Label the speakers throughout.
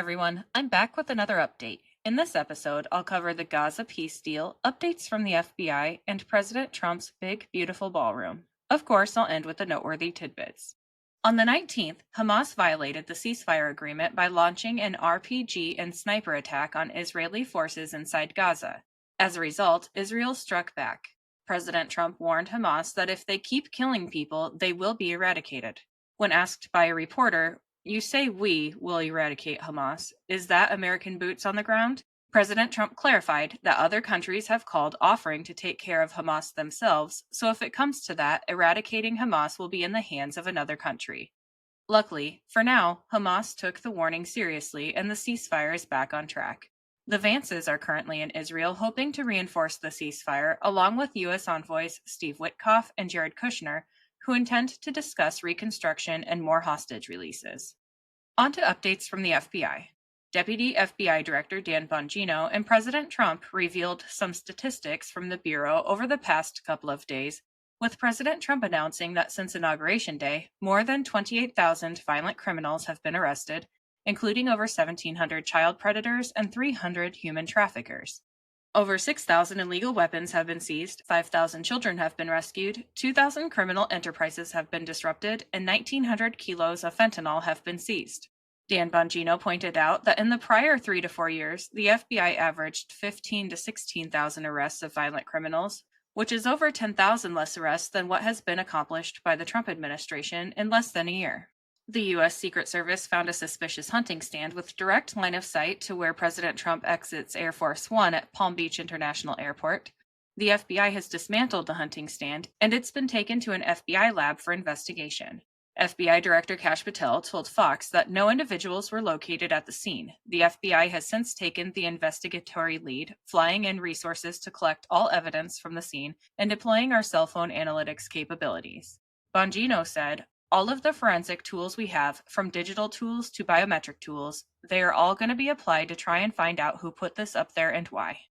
Speaker 1: everyone, I'm back with another update. In this episode, I'll cover the Gaza Peace Deal, updates from the FBI, and President Trump's big, beautiful ballroom. Of course, I'll end with the noteworthy tidbits. On the 19th, Hamas violated the ceasefire agreement by launching an RPG and sniper attack on Israeli forces inside Gaza. As a result, Israel struck back. President Trump warned Hamas that if they keep killing people, they will be eradicated. When asked by a reporter, "You say we will eradicate Hamas. Is that American boots on the ground?" President Trump clarified that other countries have called offering to take care of Hamas themselves, so if it comes to that, eradicating Hamas will be in the hands of another country. Luckily, for now, Hamas took the warning seriously and the ceasefire is back on track. The Vances are currently in Israel hoping to reinforce the ceasefire, along with U.S. envoys Steve Witkoff and Jared Kushner, who intend to discuss reconstruction and more hostage releases. On to updates from the FBI. Deputy FBI Director Dan Bongino and President Trump revealed some statistics from the Bureau over the past couple of days, with President Trump announcing that since Inauguration Day, more than 28,000 violent criminals have been arrested, including over 1,700 child predators and 300 human traffickers. Over 6,000 illegal weapons have been seized, 5,000 children have been rescued, 2,000 criminal enterprises have been disrupted, and 1,900 kilos of fentanyl have been seized. Dan Bongino pointed out that in the prior 3 to 4 years, the FBI averaged 15,000 to 16,000 arrests of violent criminals, which is over 10,000 less arrests than what has been accomplished by the Trump administration in less than a year. The U.S. Secret Service found a suspicious hunting stand with direct line of sight to where President Trump exits Air Force One at Palm Beach International Airport. The FBI has dismantled the hunting stand, and it's been taken to an FBI lab for investigation. FBI Director Kash Patel told Fox that no individuals were located at the scene. The FBI has since taken the investigatory lead, flying in resources to collect all evidence from the scene and deploying our cell phone analytics capabilities. Bongino said, "All of the forensic tools we have, from digital tools to biometric tools, they are all going to be applied to try and find out who put this up there and why."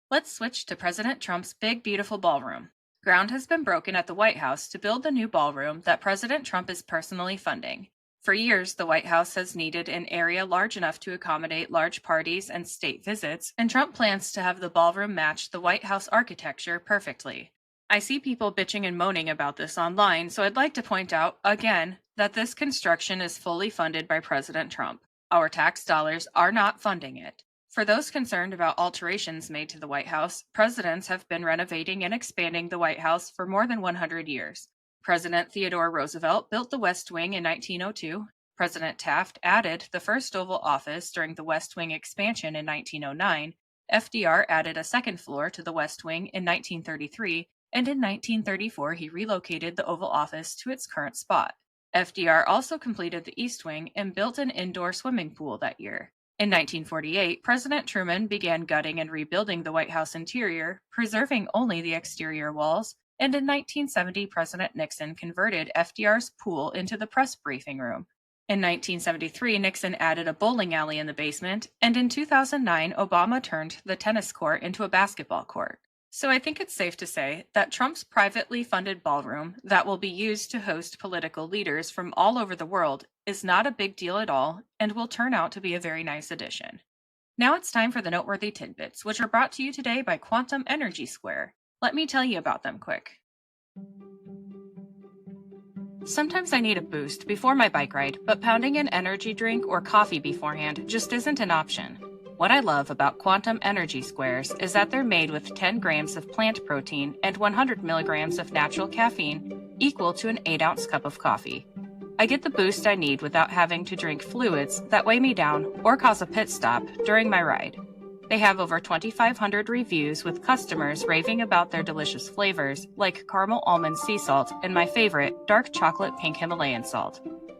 Speaker 1: Let's switch to President Trump's big, beautiful ballroom. Ground has been broken at the White House to build the new ballroom that President Trump is personally funding. For years, the White House has needed an area large enough to accommodate large parties and state visits, and Trump plans to have the ballroom match the White House architecture perfectly. I see people bitching and moaning about this online, so I'd like to point out, again, that this construction is fully funded by President Trump. Our tax dollars are not funding it. For those concerned about alterations made to the White House, presidents have been renovating and expanding the White House for more than 100 years. President Theodore Roosevelt built the West Wing in 1902. President Taft added the first Oval Office during the West Wing expansion in 1909. FDR added a second floor to the West Wing in 1933, and in 1934 he relocated the Oval Office to its current spot. FDR also completed the East Wing and built an indoor swimming pool that year. In 1948, President Truman began gutting and rebuilding the White House interior, preserving only the exterior walls, and in 1970, President Nixon converted FDR's pool into the press briefing room. In 1973, Nixon added a bowling alley in the basement, and in 2009, Obama turned the tennis court into a basketball court. So I think it's safe to say that Trump's privately funded ballroom that will be used to host political leaders from all over the world is not a big deal at all and will turn out to be a very nice addition. Now it's time for the noteworthy tidbits, which are brought to you today by Quantum Energy Square. Let me tell you about them quick. Sometimes I need a boost before my bike ride, but pounding an energy drink or coffee beforehand just isn't an option. What I love about Quantum Energy Squares is that they're made with 10 grams of plant protein and 100 milligrams of natural caffeine, equal to an 8-ounce cup of coffee. I get the boost I need without having to drink fluids that weigh me down or cause a pit stop during my ride. They have over 2,500 reviews with customers raving about their delicious flavors, like caramel almond sea salt and my favorite, dark chocolate pink Himalayan salt.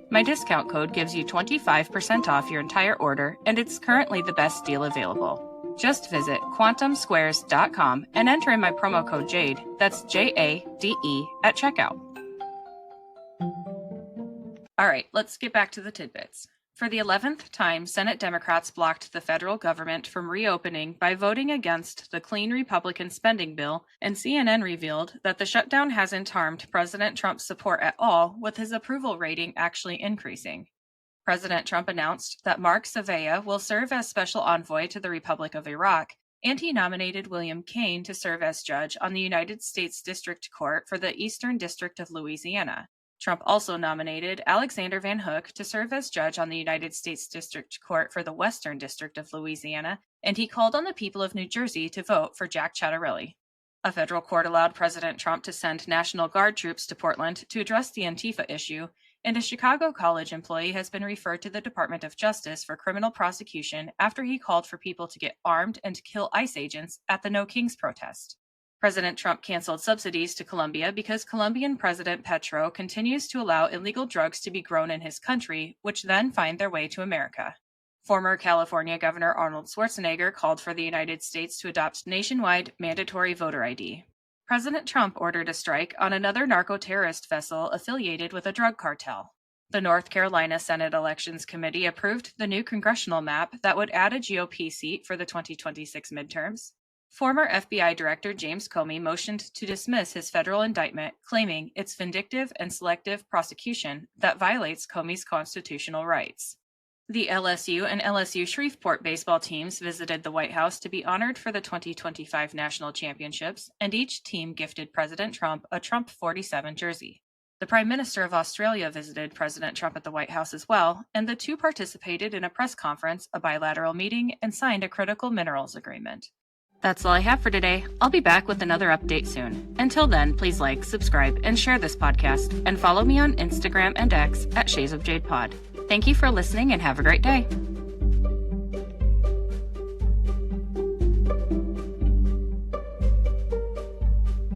Speaker 1: My discount code gives you 25% off your entire order, and it's currently the best deal available. Just visit quantumsquares.com and enter in my promo code JADE, that's JADE, at checkout. All right, let's get back to the tidbits. For the 11th time, Senate Democrats blocked the federal government from reopening by voting against the clean Republican spending bill, and CNN revealed that the shutdown hasn't harmed President Trump's support at all, with his approval rating actually increasing. President Trump announced that Mark Savea will serve as special envoy to the Republic of Iraq, and he nominated William Kane to serve as judge on the United States District Court for the Eastern District of Louisiana. Trump also nominated Alexander Van Hook to serve as judge on the United States District Court for the Western District of Louisiana, and he called on the people of New Jersey to vote for Jack Ciattarelli. A federal court allowed President Trump to send National Guard troops to Portland to address the Antifa issue, and a Chicago college employee has been referred to the Department of Justice for criminal prosecution after he called for people to get armed and kill ICE agents at the No Kings protest. President Trump canceled subsidies to Colombia because Colombian President Petro continues to allow illegal drugs to be grown in his country, which then find their way to America. Former California Governor Arnold Schwarzenegger called for the United States to adopt nationwide mandatory voter ID. President Trump ordered a strike on another narco-terrorist vessel affiliated with a drug cartel. The North Carolina Senate Elections Committee approved the new congressional map that would add a GOP seat for the 2026 midterms. Former FBI Director James Comey motioned to dismiss his federal indictment, claiming it's vindictive and selective prosecution that violates Comey's constitutional rights. The LSU and LSU Shreveport baseball teams visited the White House to be honored for the 2025 national championships, and each team gifted President Trump a Trump 47 jersey. The Prime Minister of Australia visited President Trump at the White House as well, and the two participated in a press conference, a bilateral meeting, and signed a critical minerals agreement. That's all I have for today. I'll be back with another update soon. Until then, please like, subscribe, and share this podcast, and follow me on Instagram and X at Shades of Jade Pod. Thank you for listening and have a great day.